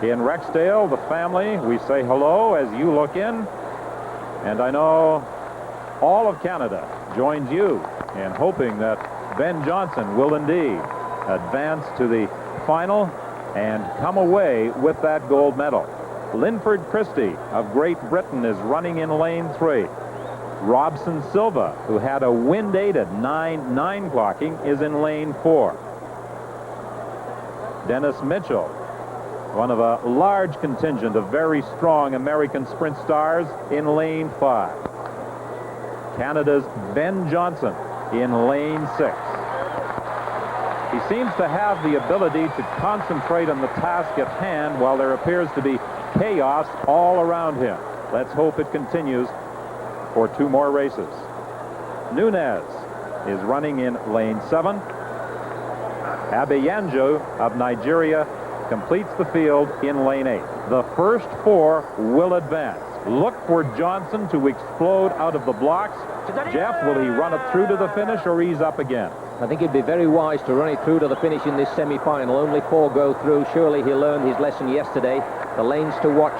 In Rexdale, the family, we say hello as you look in. And I know all of Canada joins you in hoping that Ben Johnson will indeed advance to the final and come away with that gold medal. Linford Christie of Great Britain is running in lane 3. Robson Silva, who had a wind-aided 9-9 clocking, is in lane 4. Dennis Mitchell, one of a large contingent of very strong American sprint stars, in lane 5. Canada's Ben Johnson in lane 6. He seems to have the ability to concentrate on the task at hand while there appears to be chaos all around him. Let's hope it continues for 2 more races. Nunez is running in lane 7. Abiyanju of Nigeria completes the field in lane 8. The first 4 will advance. Look for Johnson to explode out of the blocks. Jeff, will he run it through to the finish or ease up again? I think it'd be very wise to run it through to the finish in this semi-final. Only 4 go through. Surely he learned his lesson yesterday. The lanes to watch.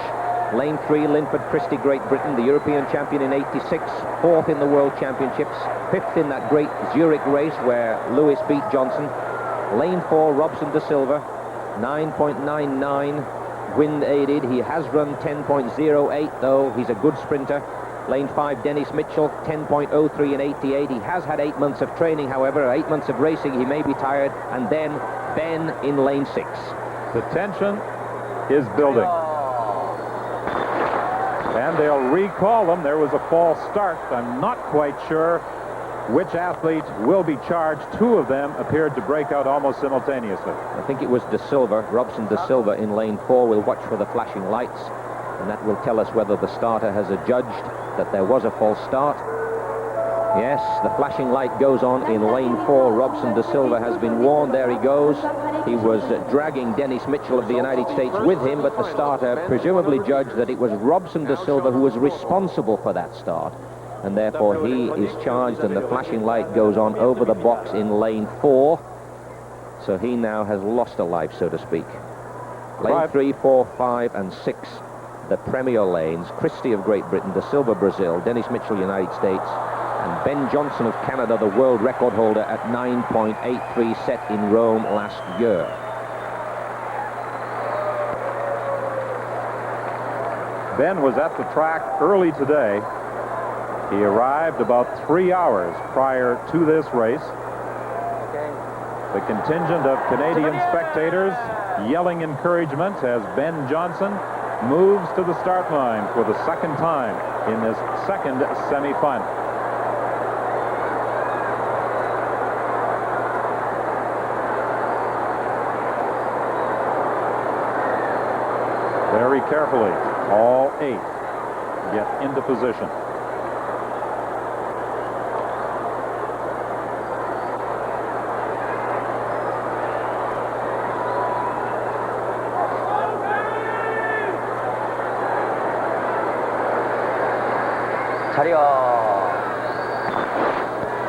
Lane 3, Linford Christie, Great Britain, the European champion in '86, 4th in the World Championships, 5th in that great Zurich race where Lewis beat Johnson. Lane 4, Robson De Silva, 9.99 wind aided. He has run 10.08 though. He's a good sprinter. Lane 5, Dennis Mitchell, 10.03 in '88. He has had 8 months of training, however, 8 months of racing. He may be tired. And then Ben in lane 6. The tension is building. And they'll recall them. There was a false start. I'm not quite sure which athlete will be charged. 2 of them appeared to break out almost simultaneously. I think it was De Silva, Robson De Silva in lane 4. We'll watch for the flashing lights, and that will tell us whether the starter has adjudged that there was a false start. Yes, the flashing light goes on in lane 4. Robson De Silva has been warned. There he goes. He was dragging Dennis Mitchell of the United States with him, but the starter presumably judged that it was Robson De Silva who was responsible for that start, and therefore he is charged, and the flashing light goes on over the box in lane 4. So he now has lost a life, so to speak. Lane 3, 4, 5, and 6, the premier lanes. Christie of Great Britain, De Silva, Brazil, Dennis Mitchell, United States, and Ben Johnson of Canada, the world record holder at 9.83 set in Rome last year. Ben was at the track early today. He arrived about 3 hours prior to this race. The contingent of Canadian spectators yelling encouragement as Ben Johnson moves to the start line for the 2nd time in this 2nd semi-final. Very carefully, all 8 get into position.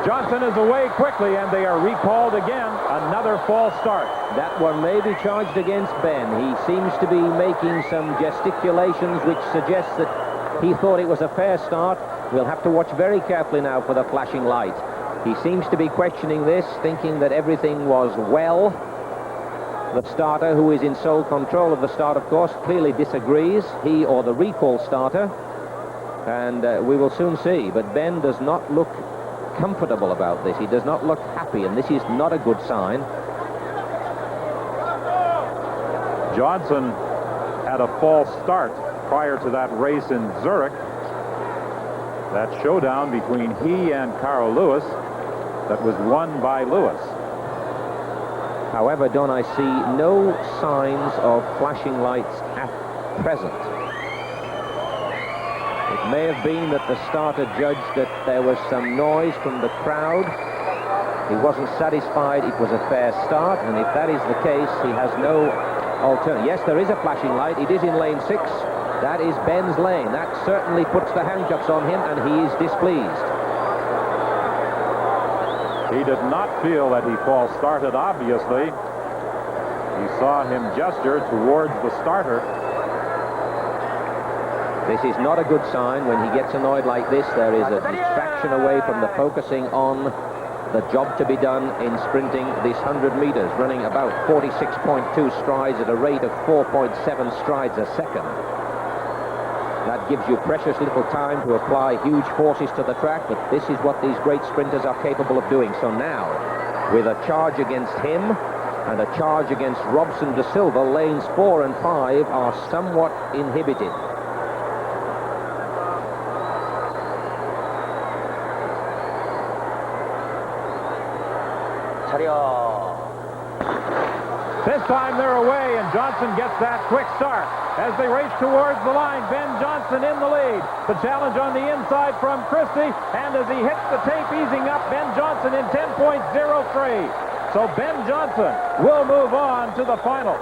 Johnson is away quickly, and they are recalled again. Another false start. That one may be charged against Ben. He seems to be making some gesticulations which suggests that he thought it was a fair start. We'll have to watch very carefully now for the flashing light. He seems to be questioning this, thinking that everything was well. The starter, who is in sole control of the start, of course, clearly disagrees, he or the recall starter. And we will soon see. But Ben does not look comfortable about this. He does not look happy, and this is not a good sign. Johnson had a false start prior to that race in Zurich. That showdown between he and Carl Lewis that was won by Lewis. However, Don, I see no signs of flashing lights at present. It may have been that the starter judged that there was some noise from the crowd. He wasn't satisfied it was a fair start, and if that is the case, he has no alternative. Yes, there is a flashing light. It is in lane 6. That is Ben's lane. That certainly puts the handcuffs on him, and he is displeased. He did not feel that he false started, obviously. He saw him gesture towards the starter. This is not a good sign. When he gets annoyed like this, there is a distraction away from the focusing on the job to be done in sprinting this 100 meters, running about 46.2 strides at a rate of 4.7 strides a second. That gives you precious little time to apply huge forces to the track, but this is what these great sprinters are capable of doing. So now, with a charge against him and a charge against Robson De Silva, lanes 4 and 5 are somewhat inhibited. This time they're away, and Johnson gets that quick start. As they race towards the line, Ben Johnson in the lead. The challenge on the inside from Christie, and as he hits the tape, easing up, Ben Johnson in 10.03. So Ben Johnson will move on to the final.